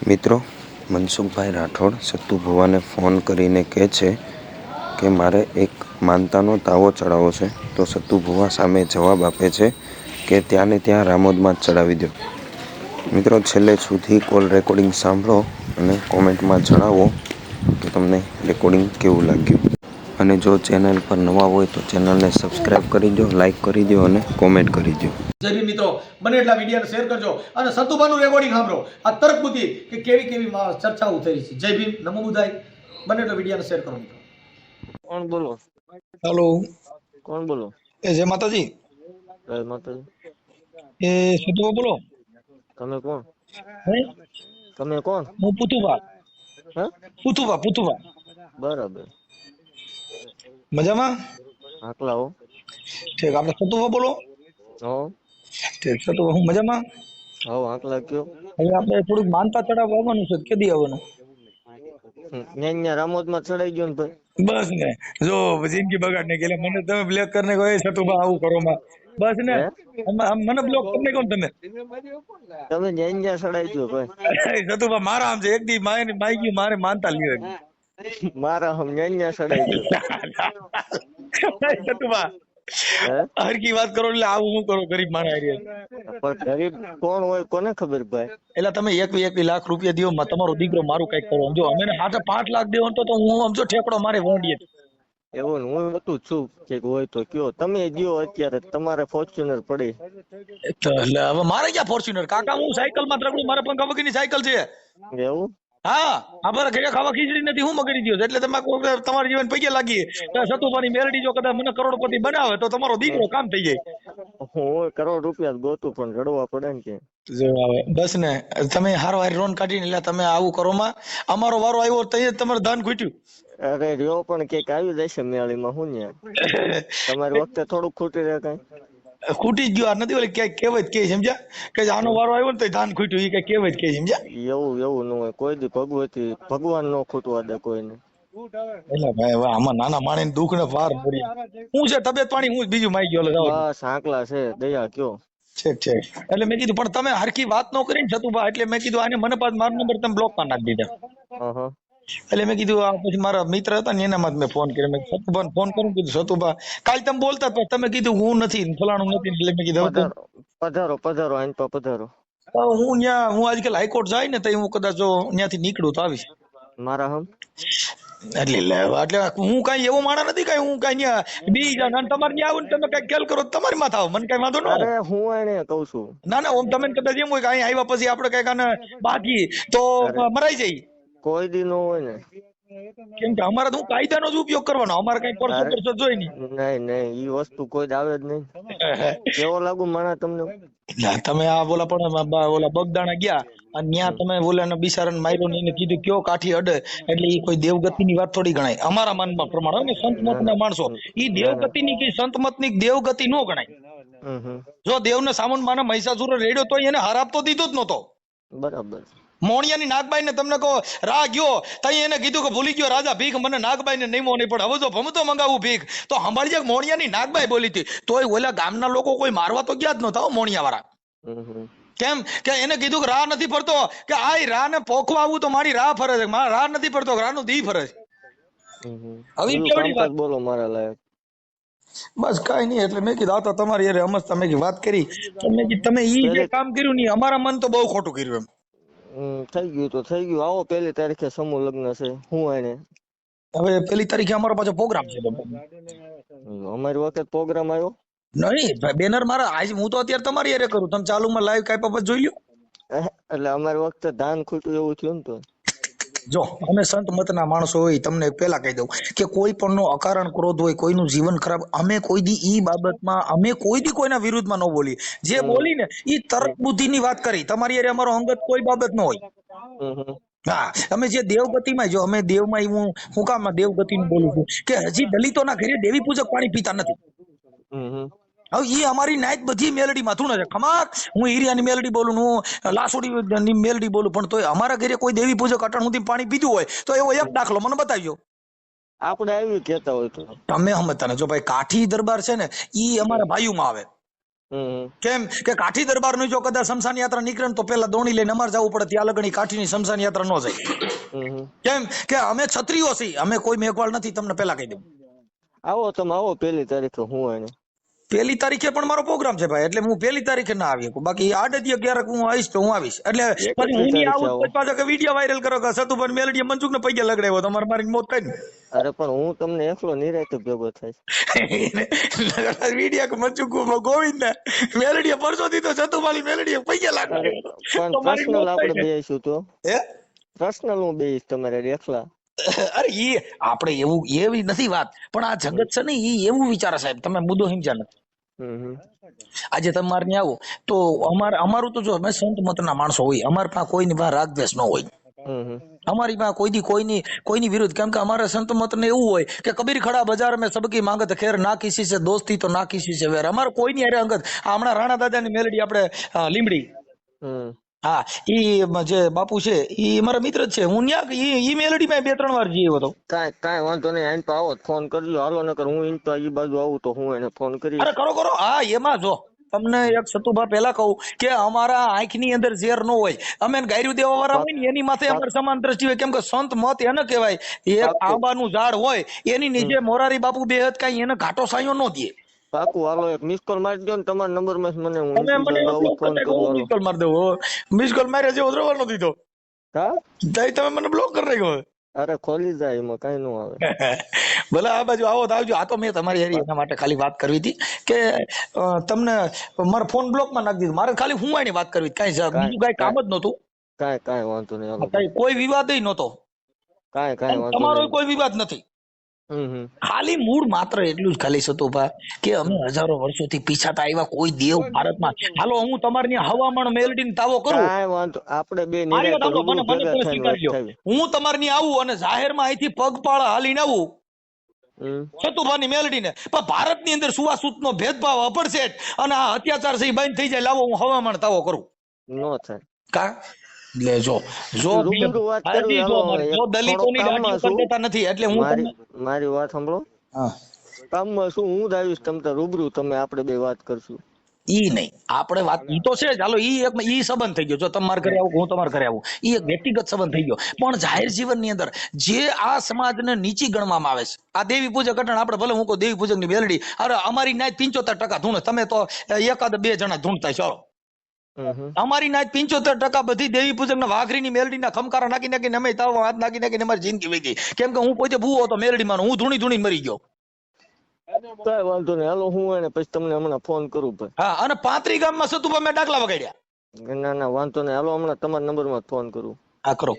મિત્રો, મનસુખભાઈ રાઠોડ સત્તુ ભુવાને ફોન કરીને કહે છે કે મારે એક માનતાનો દાવો ચડાવવો છે. તો સત્તુ ભુવા સામે જવાબ આપે છે કે ત્યાં ને ત્યાં રામોદમાં જ ચડાવી દો. મિત્રો, છેલ્લે સુધી કોલ રેકોર્ડિંગ સાંભળો અને કોમેન્ટમાં જણાવો કે તમને રેકોર્ડિંગ કેવું લાગ્યું. અને જો ચેનલ પર નવા હોય તો ચેનલને સબસ્ક્રાઈબ કરી દો, લાઈક કરી દો અને કોમેન્ટ કરી દો. જય ભીમ મિત્રો, બને એટલા વિડીયોને શેર કરજો અને સતુભાનું રેકોર્ડિંગ સાંભળો. આ તર્ક બુદ્ધિ કે કેવી ચર્ચાઓ થઈ છે. જય ભીમ, નમો બુદ્ધાય. બને એટલા વિડીયોને શેર કરો મિત્રો. કોણ બોલો? હેલો, કોણ બોલો? એ જય માતાજી. જય માતાજી. એ સતુભા બોલો. તમે કોણ? હે? તમે કોણ? હું પુતુભા. હે? પુતુભા. બરાબર. મજામાં? આકલા હો. ઠીક, આપણે સતુભા બોલો. હો. ઠીક, સતુભા હું મજામાં. હો, આકલા કયો. હવે આપણે થોડુંક માનતા ચડાવવા આવવાનું છે, કેદી આવવાનું? ન્યા રામોદમાં ચડાઈ ગયો ને ભાઈ. બસ ને, જો જિંદગી બગાડ ને કે મને તમે બ્લેક કરીને કહો સતુભા આવું કરો માં. બસ ને, મને બ્લોક કરીને કોણ તમે? તમે ન્યા ચડાઈ ગયો ભાઈ. સતુભા મારા આમ છે, એક દી માઈ મારે માનતા લીધે. મારા હમ ન્યા ચડાઈ ગયો. સતુભા હરકી વાત કરો એટલે આવું હું કરો ગરીબ માણસ. પણ ગરીબ કોણ હોય કોને ખબર ભાઈ. એટલે તમે એક લાખ રૂપિયા દો, તમારો દીકરો મારું કઈક કરો. જો અમે 5 લાખ દેવો તો હું સમજો ઠેકડો મારે વોંડીએ. એવું હું હતું છું કે હોય તો કયો. તમે દો અત્યારે, તમારે ફોર્ચ્યુનર પડી. એટલે હવે મારે ક્યાં ફોર્ચ્યુનર કાકા, હું સાયકલ માં ત્રકડું, મારે પંખા વગરની સાયકલ છે. એવું? હા, અમારે ઘરે ખાવા ખીચડી નથી, હું મગડી દો. એટલે તમે તમારા જીવન પૈકી લાગી સતુભાની મેલડી જો કદાચ મને કરોડપતિ બનાવે તો તમારો દીકરો કામ થઈ જાય. હું કરોડ રૂપિયા ગોતું પણ રડવા પડે ને કે. બસ ને, તમે હારો હારી રોન કાઢીને એટલે તમે આવું કરો માં. અમારો વારો આવ્યો તો તમારે ધાન ખૂટ્યું. અરે રહ્યો પણ કેક આવી જશે મેળીમાં. હું ને તમારી વખતે થોડુંક ખૂટી રહે કઈ. ખૂટી જ ગયો નથી, ઓલી ક્યાંક કહેવત કે સમજ્યા કે આનો વારો આવ્યો ને તો ધાન ખૂટ્યું, એ કઈ કહેવત કે સમજ્યા. એવું ન હોય. કોઈ દી ભગવાન નો ખૂટવા દે કોઈને. એટલે ભાઈ આમાં નાના માણસ દુઃખ ને પાર પડી. હું છે તબિયત પાણી, હું બીજું માઈ ગયો. બસ આંકલા છે, દયા કયો. છે એટલે મેં કીધું પણ તમે હરખી વાત ન કરીને સતુભા, એટલે મેં કીધું આને મને પાછ મારો નંબર તમે બ્લોક માં નાખી દીધા. એટલે મેં કીધું આ પછી મારા મિત્ર હતા ને એનામાં મેં ફોન કર્યો. મેં સતુભાને ફોન કર્યો, કીધું સતુભા કાલ તમે બોલતા હતા, તમે કીધું હું નથી ફલાણું નથી. એટલે મેં કીધું પધારો આઈન પર પધારો. હું આજકાલ હાઈકોર્ટ જાય ને તો હું કદાચ જો ત્યાંથી નીકળું તો આવીશ મારા હમ. એટલે હું કઈ એવો માણસ નથી કઈ, હું કઈ બી તમારે ત્યાં આવું ને તમે કઈ ખેલ કરો તમારી માં થાવ, મને કઈ વાંધો ન. અરે હું એને કઉ છું. ના ઓમ તમે કદાચ એમ હોય કે અહીં આવ્યા પછી આપડે કઈક આને બાકી તો મરાઈ જાય. કોઈ દી નો હોય ને, કેમ કે અમારે તો કાયદાનો જ ઉપયોગ કરવાનો, અમારે કઈ પરસો જોઈ નહીં. ઈ વસ્તુ કોઈ આવે જ નહીં. કેવો લાગુ માણા તમને? તમે આ બોલા પણ ઓલા બગદાણા ગયા અને ત્યાં તમે બોલા બિચારાને માર્યો ને કીધું કયો કાઠી અડે, એટલે ઈ કોઈ દેવગતિ ની વાત થોડી ગણાય અમારા માનમાં પ્રમાણે. સંતમત ના માણસો ઈ દેવગતિ ની કઈ સંતમત ની દેવગતિ નો ગણાય. જો દેવ ને સામન માને મહિષાસુર રેડ્યો તો એને હાર આપતો દીધો જ નતો. બરાબર. મોણિયાની નાગબાઈ ને તમને કહો રા ગયો તઈ એને કીધું કે ભૂલી ગયો રાજા ભીખ, મને નાગબાઈ ને નહીં મોની, પણ હવે જો ભમતો મંગાવું ભીખ. તો સંભાળી જાય મોણિયાની નાગબાઈ બોલી હતી તોય ઓલા ગામના લોકો કોઈ મારવા તો ગયા જ નતા મોણિયા વાળા. કેમ કે એને કીધું કે રા નથી ફરતો, કે આ રા ને પોખવા આવું તો મારી રા ફરે છે, મારા રા નથી ફરતો, રા નું દી ફરે છે. હવે કેવડી વાત બોલો મારા લાયક. બસ કઈ નહીં. એટલે મેં કીધું આ તો તમારી યાર અમસ્તા મેં વાત કરી. તમે ઈ જે કામ કર્યું ને અમારા મન તો બહુ ખોટું કર્યું. એમ થઈ ગયું તો થઈ ગયું. આવો 1 તારીખે સમૂહ લગ્ન છે. હું એને હવે 1 તારીખે અમારો પાછો પ્રોગ્રામ છે. અમારી વખત પ્રોગ્રામ આવ્યો નહીં, બેનર મારા આજ હું તો અત્યારે તમારી યારે કરું, તમે ચાલુમાં લાઈવ કાઈ પછી જોઈ લ્યો. એટલે અમારી વખતે ધાન ખૂટ્યું એવું થયું ને. તો જો અમે સંત મતના માણસો હોય, તમને પેલા કહી દઉં કે કોઈ પણ નો અકારણ ક્રોધ હોય, કોઈનું જીવન ખરાબ, અમે કોઈ દી ઈ બાબતમાં અમે કોઈ દી કોઈના વિરુદ્ધમાં ન બોલી. જે બોલી ને ઈ તર્ક બુદ્ધિ ની વાત કરી. તમારી યારે અમારો અંગત કોઈ બાબત ન હોય. હા, અમે જે દેવગતિમાં, જો અમે દેવમાં હું કામ દેવગતિ નું બોલું છું કે હજી દલિતોના ઘરે દેવી પૂજક પાણી પીતા નથી. હવે એ અમારી નાયક બધી મેલડી માં થું ને ખમાક, હું હીરિયાની મેલડી બોલું, હું લાસોડી ની મેલડી બોલું, પણ તોય અમારા ઘરે કોઈ દેવી પૂજક અટાણ સુધી પાણી પીધું હોય તો એવો એક દાખલો મને બતાવ્યો. આપણે આવી કેતા હોય તો તમે સમજતા ને. જો ભાઈ કાઠી દરબાર છે ને ઈ અમારા ભાઈઓમાં આવે. હમ કેમ કે કાઠી દરબારનું જો કદાચ શમશાન યાત્રા નીકળે ને તો પેલા દોણી લઈને અમારે જવું પડે, ત્યાં લગણી કાઠીની શમશાન યાત્રા ન જાય. હમ કેમ કે અમે ક્ષત્રિયો છીએ, અમે કોઈ મેઘવાળ નથી, તમને પેલા કહી દઉં. આવો તમે આવો 1 તારીખે હું એને 1 તારીખે પણ મારો પ્રોગ્રામ છે ભાઈ, એટલે હું 1 તારીખે ના આવી શકું. બાકી આડે ક્યારેક હું આવીશ તો હું આવીશ. એટલે પછી હું નહીં આવું તો પાછા કે વિડીયો વાયરલ કરો કે સતુભાઈ મેલડીએ મનસુખને પૈયા લગડાવ્યો, તમારે મારી મોત થાય ને. અરે પણ હું તમને એકલો નિરાતે ભેગો થાય. વિડીયો કે મનસુખ ગોવિંદ ને મેલડીએ પરસો દીધો, સતુભાઈ મેલડીએ પૈયા લગાડ્યો. પણ પર્સનલ આપણે બેસીશું તો હે પર્સનલ હું બેસીશ તમારે એકલા. અરે ઈ આપણે એવું એવી નથી વાત, પણ આ જગત છે ને ઈ એવું વિચારે સાહેબ, તમે મુદ્દો સમજ્યા નથી. આજે તમારે ત્યાં આવો તો અમારું તો જો અમે સંત મતના માણસો હોય, અમારી પાસે કોઈની પાસે રાગ દ્વેષ ન હોય. અમારી પાસે કોઈની વિરુદ્ધ, કેમ કે અમારા સંત મત ને એવું હોય કે કબીર ખડા બજાર મેં સબકી માંગત ખેર, ના કિસી સે દોસ્તી તો ના કિસી સે વેર. અમારે કોઈની અરે અંગત. હમણાં રાણા દાદાની મેલડી આપણે લીમડી, હા ઈ જે બાપુ છે ઈ મારા મિત્ર જ છે. હું ન્યા ઈ મેલડી માં 2-3 વાર જઈએ હતો. કાંઈ વાંધો નહીં, આઈને તો આવો ફોન કરજો, હાલો નકર હું ઈન તો ઈ બાજુ આવું તો હું એને ફોન કરી. અરે કરો. હા એમાં જો તમને એક સતુભા પેલા કહું કે અમારા આંખની અંદર ઝેર ન હોય, અમે ગાયરું દેવા વાળા હોય ને એની માથે અમારે સમાન દ્રષ્ટિ હોય. કેમ કે સંત મત એને કહેવાય, એક આંબાનું ઝાડ હોય એની નીચે મોરારી બાપુ બેહત કાંઈ એને ઘાટો સાયો ન દે. પાકું હાલો એક મિસ કોલ મારી દો ને તમારા નંબર માં મને હું ફોન કરું. મિસ કોલ મારી દઉં, મિસ કોલ માર્યા જેવો દ્રવાનો દીધો. હા તમે મને બ્લોક કરી નાખ્યો. અરે ખોલી જાય એમાં કઈ નો આવે. ભલે આ બાજુ આવો તો આવજો. આ તો મેં તમારી હારી એના માટે ખાલી વાત કરવી હતી કે તમને મારો ફોન બ્લોક માં નાખી દીધો. મારે ખાલી હું આની વાત કરવી, કઈ બીજું કઈ કામ જ નહોતું. કાંઈ વાંધો નહીં, કઈ કોઈ વિવાદ નહોતો, કાંઈ વાંધો તમારો કોઈ વિવાદ નથી. ખાલી મૂળ માત્ર એટલું જ ખાલી સતુભા કે અમે હજારો વર્ષોથી પીછાતા આવ્યા કોઈ દેવ ભારતમાં. હાલો હું તમારી હવામાન મેલડીને તાવો કરું, કાંઈ વાંધો આપણે બે હું તમારી આવું અને જાહેરમાં અહીંથી પગપાળા હાલીને આવું સતુભાની મેલડીને, પણ ભારતની અંદર સુવાસૂત નો ભેદભાવ અપડસેટ અને આ અત્યાચાર છે બંધ થઈ જાય, લાવો હું હવામાન તાવો કરું. નો થાય કા જો દલિતોની ગાડી ઉપર દેતા નથી. એટલે હું મારી વાત સાંભળો, કામમાં શું હું આવીશ તમ તાર રૂબરૂ, તમે આપણે બે વાત કરશું. ઈ નહીં આપણે વાત ઈ તો છે, ચાલો ઈ એક ઈ સંબંધ થઈ ગયો. જો તમારે ઘરે આવું હું તમારે ઘરે આવું, ઈ એક વ્યક્તિગત સંબંધ થઈ ગયો. પણ જાહેર જીવનની અંદર જે આ સમાજને નીચી ગણવામાં આવે છે, આ દેવી પૂજક અટણ આપણે ભલે હું કહું દેવી પૂજક ની મેલડી, અરે અમારી નાય 75% ધૂણે, તમે તો 1-2 જણા ધૂણતા છો. અમારી નાય 75% બધી દેવી પૂજક ના વાઘરીની મેલડી ના ખમકારા નાખી નાખીને અમે તાવ હાથ નાખી નાખીને અમારી જિંદગી વહી ગઈ. કેમ કે હું પોતે ભૂવો હતો મેલડી માં, હું ધૂણી મરી ગયો. કઈ વાંધો નહીં, હાલો હું એને પછી તમને હમણાં ફોન કરું ભાઈ. હા અને 35 ગામમાં સતુભા મેં ડાકલા વગાડ્યા. ના વાંધો નહીં, હાલો હમણાં તમારા નંબર માં ફોન કરું. હા કરો.